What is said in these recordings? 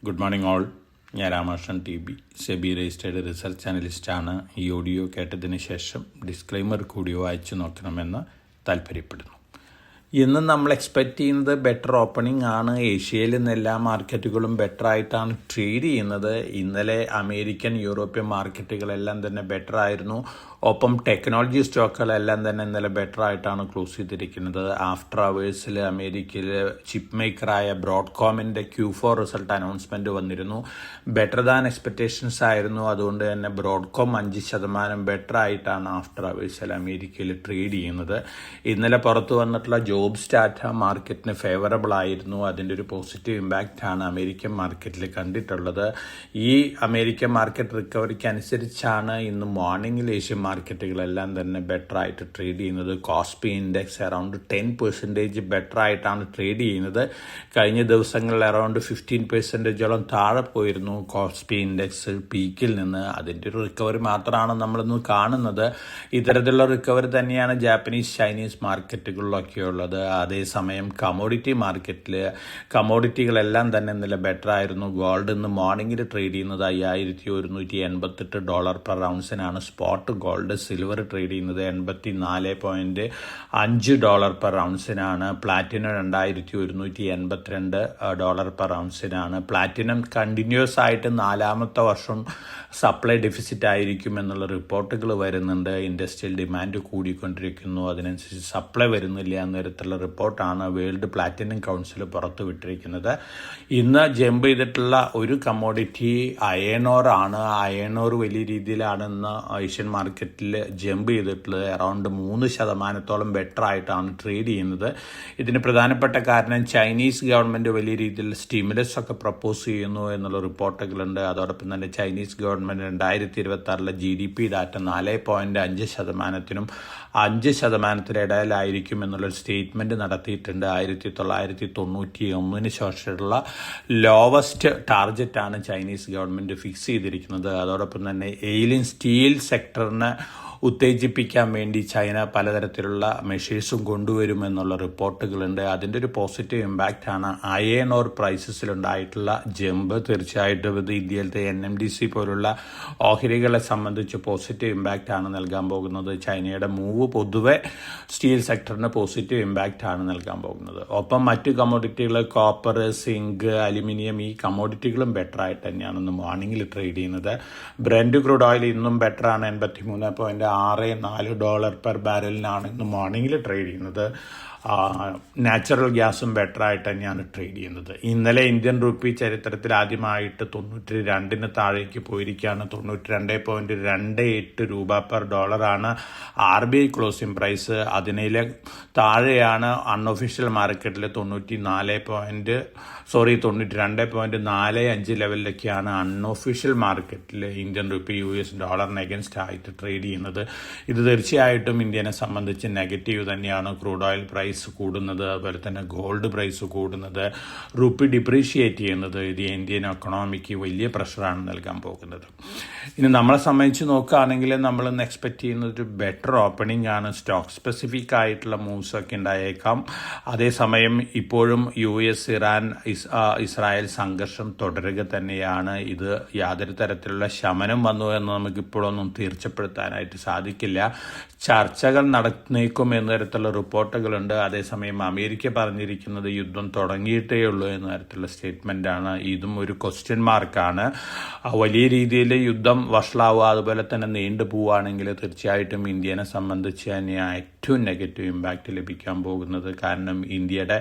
Good morning all. ഞാൻ Ramakrishnan TB, SEBI registered research അനലിസ്റ്റാണ്. ഈ ഓഡിയോ കേട്ടതിന് ശേഷം ഡിസ്ക്ലൈമർ കൂടി വായിച്ചു നോക്കണമെന്ന് താല്പര്യപ്പെടുന്നു. ഇന്ന് നമ്മൾ എക്സ്പെക്റ്റ് ചെയ്യുന്നത് ബെറ്റർ ഓപ്പണിംഗ് ആണ്. ഏഷ്യയിൽ നിന്ന് എല്ലാ മാർക്കറ്റുകളും ബെറ്റർ ആയിട്ടാണ് ട്രേഡ് ചെയ്യുന്നത്. ഇന്നലെ അമേരിക്കൻ, യൂറോപ്യൻ മാർക്കറ്റുകളെല്ലാം തന്നെ ബെറ്റർ ആയിരുന്നു. ഒപ്പം ടെക്നോളജി സ്റ്റോക്കുകളെല്ലാം തന്നെ ഇന്നലെ ബെറ്റർ ആയിട്ടാണ് ക്ലോസ് ചെയ്തിരിക്കുന്നത്. ആഫ്റ്റർ അവേഴ്സിൽ അമേരിക്കയിൽ ചിപ്പ് മേക്കറായ ബ്രോഡ്കോമിൻ്റെ Q4 റിസൾട്ട് അനൗൺസ്മെൻറ്റ് വന്നിരുന്നു. ബെറ്റർ ദാൻ എക്സ്പെക്റ്റേഷൻസ് ആയിരുന്നു. അതുകൊണ്ട് തന്നെ ബ്രോഡ്കോം 5% ബെറ്റർ ആയിട്ടാണ് ആഫ്റ്റർ അവേഴ്സിൽ അമേരിക്കയിൽ ട്രേഡ് ചെയ്യുന്നത്. ഇന്നലെ പുറത്തു വന്നിട്ടുള്ള ജോബ്സ് ഡാറ്റ മാർക്കറ്റിന് ഫേവറബിൾ ആയിരുന്നു. അതിൻ്റെ ഒരു പോസിറ്റീവ് ഇമ്പാക്റ്റ് ആണ് അമേരിക്കൻ മാർക്കറ്റിൽ കണ്ടിട്ടുള്ളത്. ഈ അമേരിക്കൻ മാർക്കറ്റ് റിക്കവറിക്ക് അനുസരിച്ചാണ് ഇന്ന് മോർണിംഗിൽ ഏഷ്യൻ മാർക്കറ്റുകളെല്ലാം തന്നെ ബെറ്റർ ആയിട്ട് ട്രേഡ് ചെയ്യുന്നത്. കോസ്പി ഇൻഡെക്സ് അറൗണ്ട് 10% ബെറ്റർ ആയിട്ടാണ് ട്രേഡ് ചെയ്യുന്നത്. കഴിഞ്ഞ ദിവസങ്ങളിൽ അറൗണ്ട് 15% താഴെ പോയിരുന്നു കോസ്പി ഇൻഡെക്സ് പീക്കിൽ നിന്ന്. അതിൻ്റെ ഒരു റിക്കവറി മാത്രമാണ് നമ്മളിന്ന് കാണുന്നത്. ഇത്തരത്തിലുള്ള റിക്കവറി തന്നെയാണ് ജാപ്പനീസ്, ചൈനീസ് മാർക്കറ്റുകളിലൊക്കെ ഉള്ളത്. അതേസമയം കമോഡിറ്റി മാർക്കറ്റിൽ കമോഡിറ്റികളെല്ലാം തന്നെ ഇന്നലെ ബെറ്റർ ആയിരുന്നു. ഗോൾഡ് ഇന്ന് മോർണിംഗിൽ ട്രേഡ് ചെയ്യുന്നത് $5188 പെർ ഔൺസിനാണ് സ്പോട്ട് ഗോൾഡ്. സിൽവർ ട്രേഡ് ചെയ്യുന്നത് $84.5 പെർ ഔൺസിനാണ്. പ്ലാറ്റിനം $2182 പെർ ഔൺസിനാണ്. പ്ലാറ്റിനം കണ്ടിന്യൂസ് ആയിട്ട് 4ാമത്തെ വർഷം സപ്ലൈ ഡെഫിസിറ്റ് ആയിരിക്കും എന്നുള്ള റിപ്പോർട്ടുകൾ വരുന്നുണ്ട്. ഇൻഡസ്ട്രിയൽ ഡിമാൻഡ് കൂടിക്കൊണ്ടിരിക്കുന്നു, അതിനനുസരിച്ച് സപ്ലൈ വരുന്നില്ല എന്ന തരത്തിലുള്ള റിപ്പോർട്ടാണ് വേൾഡ് പ്ലാറ്റിനം കൗൺസിൽ പുറത്തുവിട്ടിരിക്കുന്നത്. ഇന്ന് ജമ്പ് ചെയ്തിട്ടുള്ള ഒരു കമ്മോഡിറ്റി അയണോർ ആണ്. അയണോർ വലിയ രീതിയിലാണ് ഇന്ന് ഏഷ്യൻ മാർക്കറ്റിൽ ജമ്പ് ചെയ്തിട്ടുള്ളത്. അറൗണ്ട് 3% ബെറ്റർ ആയിട്ടാണ് ട്രേഡ് ചെയ്യുന്നത്. ഇതിന് പ്രധാനപ്പെട്ട കാരണം ചൈനീസ് ഗവൺമെൻറ് വലിയ രീതിയിൽ സ്റ്റിമുലസ് ഒക്കെ പ്രപ്പോസ് ചെയ്യുന്നു എന്നുള്ള റിപ്പോർട്ടുകളുണ്ട്. അതോടൊപ്പം തന്നെ ചൈനീസ് ഗവൺമെൻറ് 2026 GDP ഡാറ്റ 4.5%-നും 5% ഇടയിലായിരിക്കും എന്നുള്ളൊരു സ്റ്റേറ്റ്മെൻറ്റ് നടത്തിയിട്ടുണ്ട്. 1991 ശേഷമുള്ള ലോവസ്റ്റ് ടാർഗറ്റാണ് ചൈനീസ് ഗവൺമെൻറ് ഫിക്സ് ചെയ്തിരിക്കുന്നത്. അതോടൊപ്പം തന്നെ എയിലിൻ സ്റ്റീൽ സെക്ടറിന് ഉത്തേജിപ്പിക്കാൻ വേണ്ടി ചൈന പലതരത്തിലുള്ള മെഷേഴ്സും കൊണ്ടുവരുമെന്നുള്ള റിപ്പോർട്ടുകളുണ്ട്. അതിൻ്റെ ഒരു പോസിറ്റീവ് ഇമ്പാക്റ്റാണ് അയൺ ഓർ പ്രൈസസിലുണ്ടായിട്ടുള്ള ജമ്പ്. തീർച്ചയായിട്ടും ഇത് ഇന്ത്യയിലത്തെ NMDC പോലുള്ള ഓഹരികളെ സംബന്ധിച്ച് പോസിറ്റീവ് ഇമ്പാക്റ്റാണ് നൽകാൻ പോകുന്നത്. ചൈനയുടെ മൂവ് പൊതുവെ സ്റ്റീൽ സെക്ടറിന് പോസിറ്റീവ് ഇമ്പാക്റ്റാണ് നൽകാൻ പോകുന്നത്. ഒപ്പം മറ്റ് കമ്മോഡിറ്റികൾ കോപ്പർ, സിങ്ക്, അലുമിനിയം, ഈ കമ്മോഡിറ്റികളും ബെറ്റർ ആയിട്ട് തന്നെയാണ് ഇന്ന് മോർണിംഗിൽ ട്രേഡ് ചെയ്യുന്നത്. ബ്രെൻഡ് ക്രൂഡ് ഓയിൽ ഇന്നും ബെറ്ററാണ്. $83.64 പെർ ബാരലിനാണ് ഇന്ന് മോർണിംഗിൽ ട്രേഡ് ചെയ്യുന്നത്. നാച്ചുറൽ ഗ്യാസും ബെറ്റർ ആയിട്ട് തന്നെയാണ് ട്രേഡ് ചെയ്യുന്നത്. ഇന്നലെ ഇന്ത്യൻ റുപ്പി ചരിത്രത്തിൽ ആദ്യമായിട്ട് 92 താഴേക്ക് പോയിരിക്കുകയാണ്. 92.28 പെർ ഡോളറാണ് RBI ക്ലോസിംഗ് പ്രൈസ്. അതിനെ താഴെയാണ് അൺഒഫീഷ്യൽ മാർക്കറ്റിൽ 92.45 ലെവലിലൊക്കെയാണ് അൺഒഫീഷ്യൽ മാർക്കറ്റിൽ ഇന്ത്യൻ റുപ്പി US ഡോളറിന് അഗൻസ്റ്റ് ആയിട്ട് ട്രേഡ് ചെയ്യുന്നത്. ഇത് തീർച്ചയായിട്ടും ഇന്ത്യനെ സംബന്ധിച്ച് നെഗറ്റീവ് തന്നെയാണ്. ക്രൂഡ് ഓയിൽ പ്രൈസ് കൂടുന്നത്, അതുപോലെ തന്നെ ഗോൾഡ് പ്രൈസ് കൂടുന്നത്, റുപ്പി ഡിപ്രീഷിയേറ്റ് ചെയ്യുന്നത്, ഇത് ഇന്ത്യൻ എക്കണോമിക്ക് വലിയ പ്രഷറാണ് നൽകാൻ പോകുന്നത്. ഇനി നമ്മളെ സംബന്ധിച്ച് നോക്കുകയാണെങ്കിൽ നമ്മൾ ഇന്ന് എക്സ്പെക്റ്റ് ചെയ്യുന്നത് ഒരു ബെറ്റർ ഓപ്പണിംഗ് ആണ്. സ്റ്റോക്ക് സ്പെസിഫിക് ആയിട്ടുള്ള മൂവ്സ് ഒക്കെ ഉണ്ടായേക്കാം. അതേസമയം ഇപ്പോഴും US, ഇറാൻ, ഇസ്രായേൽ സംഘർഷം തുടരുക തന്നെയാണ്. ഇത് യാതൊരു തരത്തിലുള്ള ശമനം വന്നു എന്ന് നമുക്കിപ്പോഴൊന്നും തീർച്ചപ്പെടുത്താനായിട്ട് സാധിക്കില്ല. ചർച്ചകൾ നടന്നേക്കും എന്ന തരത്തിലുള്ള റിപ്പോർട്ടുകളുണ്ട്. അതേസമയം അമേരിക്ക പറഞ്ഞിരിക്കുന്നത് യുദ്ധം തുടങ്ങിയിട്ടേ ഉള്ളൂ എന്ന തരത്തിലുള്ള സ്റ്റേറ്റ്മെൻറ്റാണ്. ഇതും ഒരു ക്വസ്റ്റ്യൻ മാർക്കാണ്. വലിയ രീതിയിൽ യുദ്ധം വഷളാവുക, അതുപോലെ തന്നെ നീണ്ടു പോവുകയാണെങ്കിൽ തീർച്ചയായിട്ടും ഇന്ത്യനെ സംബന്ധിച്ച് തന്നെ ഏറ്റവും നെഗറ്റീവ് ഇമ്പാക്റ്റ് ലഭിക്കാൻ പോകുന്നത്. കാരണം ഇന്ത്യയുടെ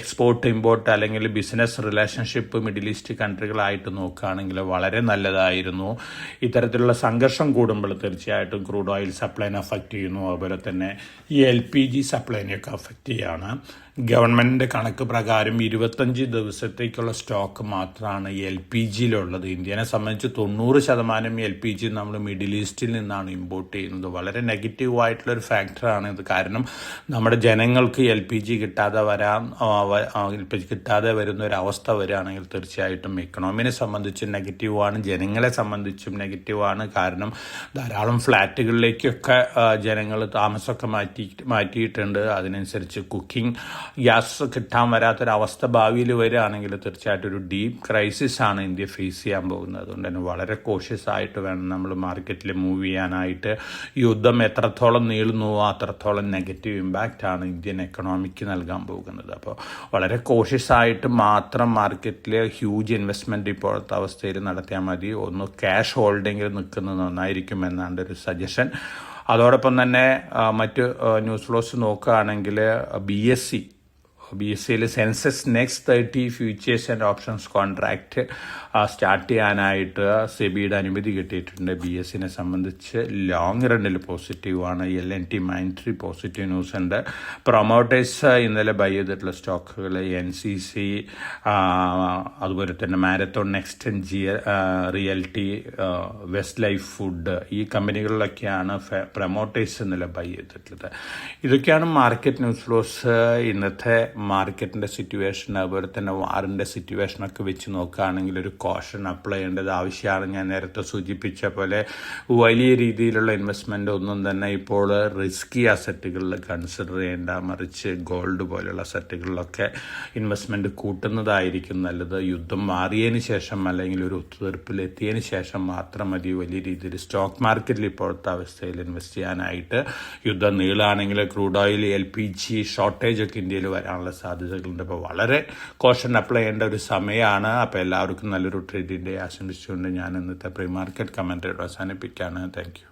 എക്സ്പോർട്ട്, ഇമ്പോർട്ട് അല്ലെങ്കിൽ ബിസിനസ് റിലേഷൻഷിപ്പ് മിഡിൽ ഈസ്റ്റ് കൺട്രികളായിട്ട് നോക്കുകയാണെങ്കിൽ വളരെ നല്ലതായിരുന്നു. ഇത്തരത്തിലുള്ള സംഘർഷം കൂടുമ്പോൾ തീർച്ചയായിട്ടും ക്രൂഡ് ഓയിൽ സപ്ലൈനെ അഫക്റ്റ് ചെയ്യുന്നു. അതുപോലെ തന്നെ ഈ LPG സപ്ലൈനെയൊക്കെ അഫക്റ്റ് ചെയ്യുകയാണ്. ഗവൺമെൻറ്റിൻ്റെ കണക്ക് പ്രകാരം 25 ദിവസത്തേക്കുള്ള സ്റ്റോക്ക് മാത്രമാണ് LPGയിലുള്ളത്. ഇന്ത്യനെ സംബന്ധിച്ച് 90% LPG നമ്മൾ മിഡിൽ ഈസ്റ്റിൽ നിന്നാണ് ഇമ്പോർട്ട് ചെയ്യുന്നത്. വളരെ നെഗറ്റീവായിട്ടുള്ളൊരു ഫാക്ടറാണ് ഇത്. കാരണം നമ്മുടെ ജനങ്ങൾക്ക് LPG കിട്ടാതെ വരുന്ന ഒരു അവസ്ഥ വരികയാണെങ്കിൽ തീർച്ചയായിട്ടും എക്കണോമിനെ സംബന്ധിച്ച് നെഗറ്റീവാണ്, ജനങ്ങളെ സംബന്ധിച്ചും നെഗറ്റീവാണ്. കാരണം ധാരാളം ഫ്ലാറ്റുകളിലേക്കൊക്കെ ജനങ്ങൾ താമസമൊക്കെ മാറ്റിയിട്ടുണ്ട്. അതിനനുസരിച്ച് കുക്കിംഗ് ഗ്യാസ് കിട്ടാൻ വരാത്തൊരവസ്ഥ ഭാവിയിൽ വരികയാണെങ്കിൽ തീർച്ചയായിട്ടും ഒരു ഡീപ്പ് ക്രൈസിസ് ആണ് ഇന്ത്യ ഫേസ് ചെയ്യാൻ പോകുന്നത്. അതുകൊണ്ട് തന്നെ വളരെ കോഷ്യസ് ആയിട്ട് വേണം നമ്മൾ മാർക്കറ്റിൽ മൂവ് ചെയ്യാനായിട്ട്. യുദ്ധം എത്രത്തോളം നീളുന്നുവോ അത്രത്തോളം നെഗറ്റീവ് ഇമ്പാക്റ്റ് ആണ് ഇന്ത്യൻ എക്കണോമിക്ക് നൽകാൻ പോകുന്നത്. അപ്പോൾ വളരെ കോഷ്യസ് ആയിട്ട് മാത്രം മാർക്കറ്റിൽ ഹ്യൂജ് ഇൻവെസ്റ്റ്മെൻറ്റ് ഇപ്പോഴത്തെ അവസ്ഥയിൽ നടത്തിയാൽ മതി. ഒന്ന് ക്യാഷ് ഹോൾഡിങ്ങിൽ നിൽക്കുന്നത് നന്നായിരിക്കും എന്നാണ് ഒരു സജഷൻ. അതോടൊപ്പം തന്നെ മറ്റ് ന്യൂസ് ഫ്ലോസ് നോക്കുകയാണെങ്കിൽ BSEയിൽ Sensex next 30 futures and options contract start ചെയ്യാനായിട്ട് സെബിയുടെ അനുമതി കിട്ടിയിട്ടുണ്ട്. BSEനെ സംബന്ധിച്ച് ലോങ് റണ്ണിൽ പോസിറ്റീവാണ്. L&T മൈൻട്രി പോസിറ്റീവ് ന്യൂസ് ഉണ്ട്. പ്രൊമോട്ടേഴ്സ് ഇന്നലെ ബൈ ചെയ്തിട്ടുള്ള സ്റ്റോക്കുകൾ NCC, അതുപോലെ തന്നെ marathon next, realty, west life food, ഈ കമ്പനികളിലൊക്കെയാണ് പ്രൊമോട്ടേഴ്സ് ഇന്നലെ ബൈ ചെയ്തിട്ടുള്ളത്. ഇതൊക്കെയാണ് മാർക്കറ്റ് ന്യൂസ് ഫ്ലോസ്. ഇന്നത്തെ മാർക്കറ്റിൻ്റെ സിറ്റുവേഷൻ അതുപോലെ തന്നെ വാറിൻ്റെ സിറ്റുവേഷനൊക്കെ വെച്ച് നോക്കുകയാണെങ്കിൽ ഒരു കോഷൻ അപ്ലൈ ചെയ്യേണ്ടത് ആവശ്യമാണ്. ഞാൻ നേരത്തെ സൂചിപ്പിച്ച പോലെ വലിയ രീതിയിലുള്ള ഇൻവെസ്റ്റ്മെൻ്റ് ഒന്നും തന്നെ ഇപ്പോൾ റിസ്കി അസറ്റുകളിൽ കൺസിഡർ ചെയ്യേണ്ട, മറിച്ച് ഗോൾഡ് പോലുള്ള അസറ്റുകളിലൊക്കെ ഇൻവെസ്റ്റ്മെൻറ്റ് കൂട്ടുന്നതായിരിക്കും നല്ലത്. യുദ്ധം മാറിയതിന് ശേഷം അല്ലെങ്കിൽ ഒരു ഒത്തുതീർപ്പിലെത്തിയതിന് ശേഷം മാത്രം മതി വലിയ രീതിയിൽ സ്റ്റോക്ക് മാർക്കറ്റിൽ ഇപ്പോഴത്തെ അവസ്ഥയിൽ ഇൻവെസ്റ്റ് ചെയ്യാനായിട്ട്. യുദ്ധം നീളാണെങ്കിൽ ക്രൂഡ് ഓയിൽ, LPG ഷോർട്ടേജ് ഒക്കെ ഇന്ത്യയിൽ വരാനുള്ള സാധ്യതകളുണ്ട്. അപ്പോൾ വളരെ കോഷൻ അപ്ലൈ ചെയ്യേണ്ട ഒരു സമയമാണ്. അപ്പോൾ എല്ലാവർക്കും നല്ലൊരു ട്രേഡിംഗ് ഡേ ആശംസിച്ചുകൊണ്ട് ഞാൻ ഇന്നത്തെ പ്രീ മാർക്കറ്റ് കമൻറ്ററി അവസാനിപ്പിക്കുകയാണ്. Thank you.